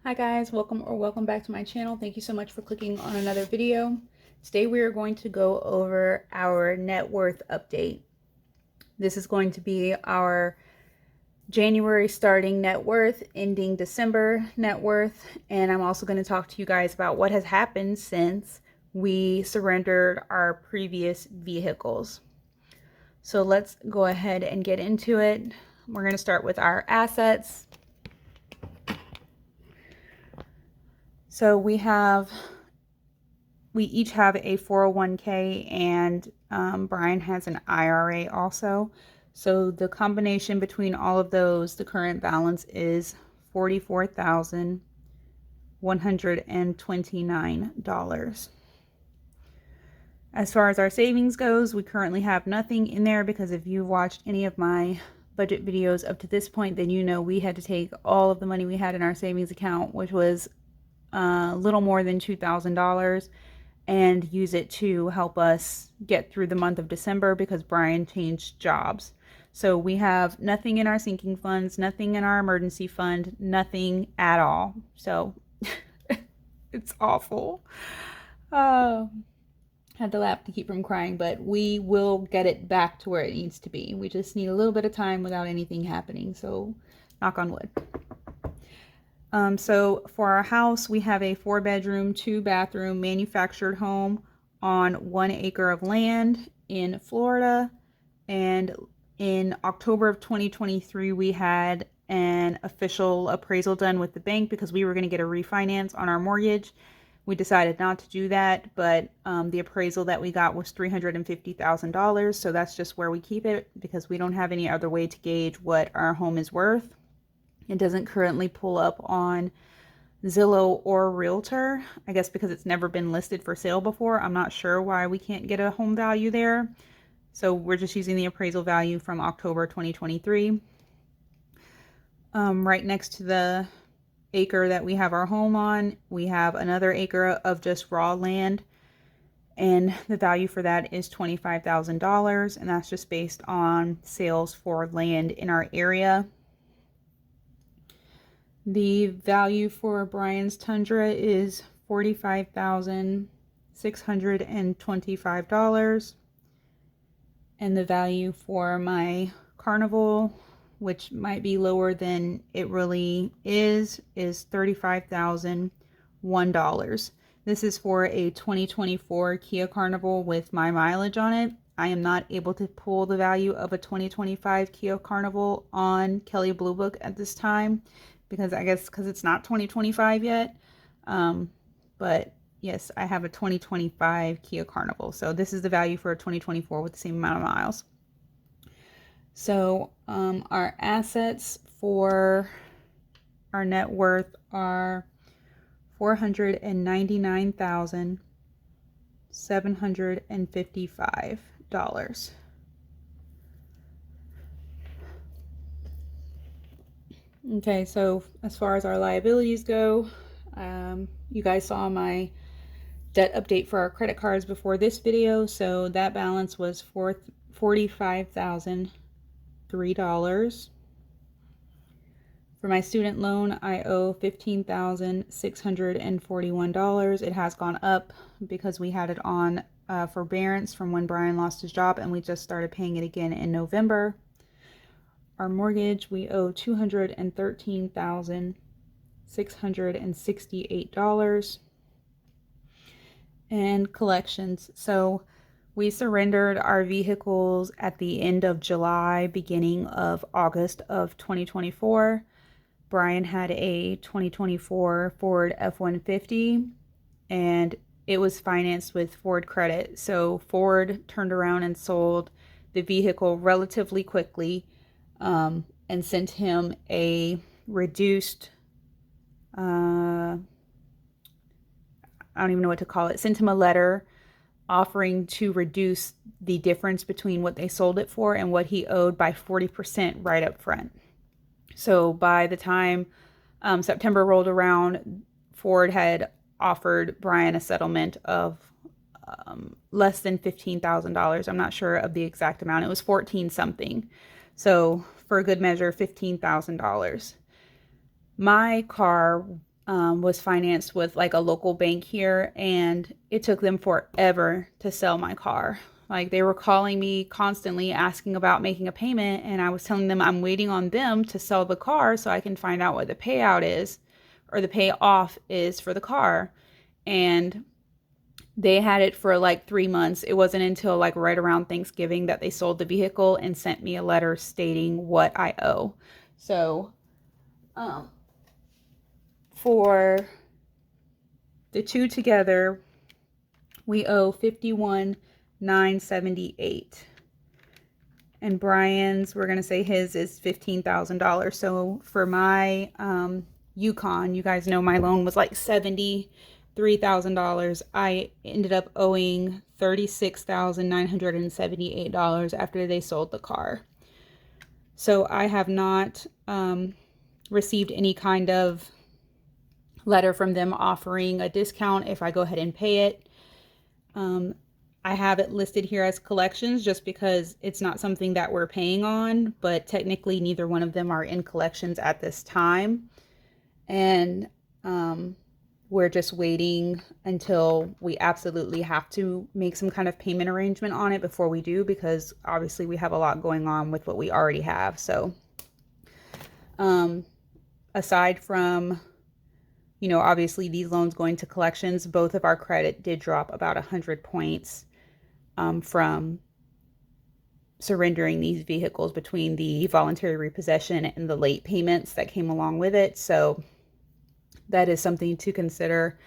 Hi guys, welcome back to my channel. Thank you so much for clicking on another video. Today we are going to go over our net worth update. This is going to be our January starting net worth, ending December net worth, and I'm also going to talk to you guys about what has happened since we surrendered our previous vehicles. So let's go ahead and get into it. We're going to start with our assets. So we each have a 401k and Brian has an IRA also. So the combination between all of those, the current balance is $44,129. As far as our savings goes, we currently have nothing in there because if you watched any of my budget videos up to this point, then you know we had to take all of the money we had in our savings account, which was a little more than $2,000, and use it to help us get through the month of December because Brian changed jobs. So we have nothing in our sinking funds, nothing in our emergency fund, nothing at all. So it's awful. I had to laugh to keep from crying, but we will get it back to where it needs to be. We just need a little bit of time without anything happening. So knock on wood. So for our house, we have a 4-bedroom, 2-bathroom manufactured home on 1 acre of land in Florida. And in October of 2023, we had an official appraisal done with the bank because we were going to get a refinance on our mortgage. We decided not to do that, but the appraisal that we got was $350,000. So that's just where we keep it because we don't have any other way to gauge what our home is worth. It doesn't currently pull up on Zillow or Realtor, I guess because it's never been listed for sale before. I'm not sure why we can't get a home value there. So we're just using the appraisal value from October 2023. Right next to the acre that we have our home on, we have another acre of just raw land. And the value for that is $25,000. And that's just based on sales for land in our area. The value for Brian's Tundra is $45,625. And the value for my Carnival, which might be lower than it really is $35,001. This is for a 2024 Kia Carnival with my mileage on it. I am not able to pull the value of a 2025 Kia Carnival on Kelley Blue Book at this time, because I guess because it's not 2025 yet. But yes, I have a 2025 Kia Carnival. So this is the value for a 2024 with the same amount of miles. So our assets for our net worth are $499,755. Okay, so as far as our liabilities go, you guys saw my debt update for our credit cards before this video. So that balance was $45,003. For my student loan, I owe $15,641. It has gone up because we had it on forbearance from when Brian lost his job, and we just started paying it again in November. Our mortgage, we owe $213,668. And collections. So we surrendered our vehicles at the end of July, beginning of August of 2024. Brian had a 2024 Ford F-150 and it was financed with Ford credit. So Ford turned around and sold the vehicle relatively quickly and sent him a reduced, I don't even know what to call it, sent him a letter offering to reduce the difference between what they sold it for and what he owed by 40% right up front. So by the time September rolled around, Ford had offered Brian a settlement of less than $15,000. I'm not sure of the exact amount. It was 14 something. So for a good measure, $15,000. My car was financed with like a local bank here, and it took them forever to sell my car. Like, they were calling me constantly asking about making a payment, and I was telling them I'm waiting on them to sell the car so I can find out what the payout is, or the payoff is for the car. And they had it for like 3 months. It wasn't until like right around Thanksgiving that they sold the vehicle and sent me a letter stating what I owe. So, for the two together, we owe $51,978. And Brian's, we're gonna say his is $15,000. So for my Yukon, you guys know my loan was like $73,000. I ended up owing $36,978 after they sold the car. So I have not received any kind of letter from them offering a discount if I go ahead and pay it. I have it listed here as collections just because it's not something that we're paying on, but technically neither one of them are in collections at this time. And we're just waiting until we absolutely have to make some kind of payment arrangement on it before we do, because obviously we have a lot going on with what we already have. So aside from, you know, obviously these loans going to collections, both of our credit did drop about 100 points from surrendering these vehicles between the voluntary repossession and the late payments that came along with it. So that is something to consider.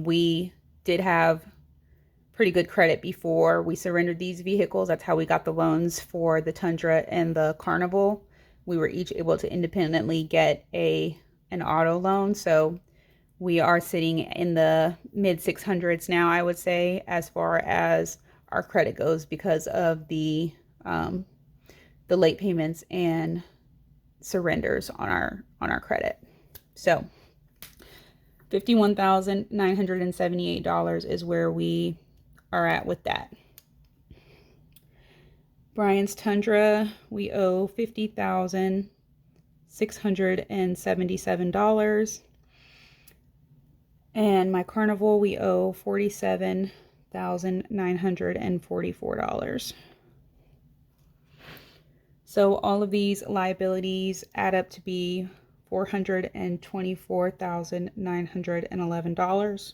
We did have pretty good credit before we surrendered these vehicles. That's how we got the loans for the Tundra and the Carnival. We were each able to independently get an auto loan. So we are sitting in the mid 600s now, I would say, as far as our credit goes, because of the late payments and surrenders on our credit. So $51,978 is where we are at with that. Brian's Tundra, we owe $50,677. And my Carnival, we owe $47,944. So all of these liabilities add up to be $424,911.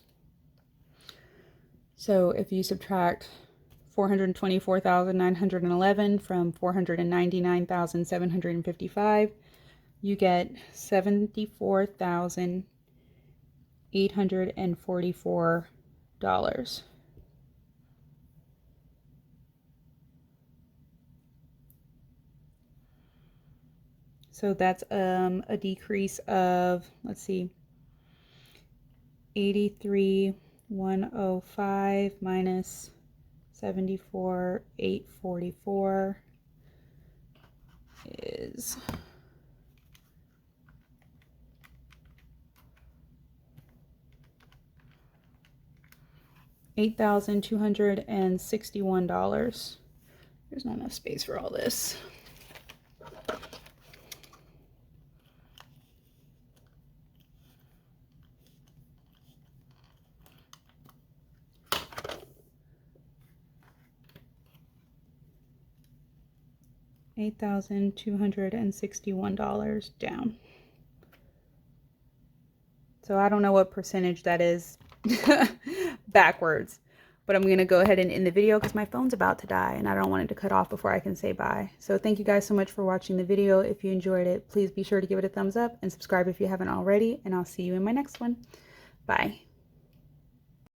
So if you subtract $424,911 from $499,755, you get $74,844. So that's a decrease of, let's see, 83,105 minus 74,844 is $8,261. There's not enough space for all this. $8,261 down. So I don't know what percentage that is backwards, but I'm going to go ahead and end the video because my phone's about to die and I don't want it to cut off before I can say bye. So thank you guys so much for watching the video. If you enjoyed it, please be sure to give it a thumbs up and subscribe if you haven't already, and I'll see you in my next one. Bye.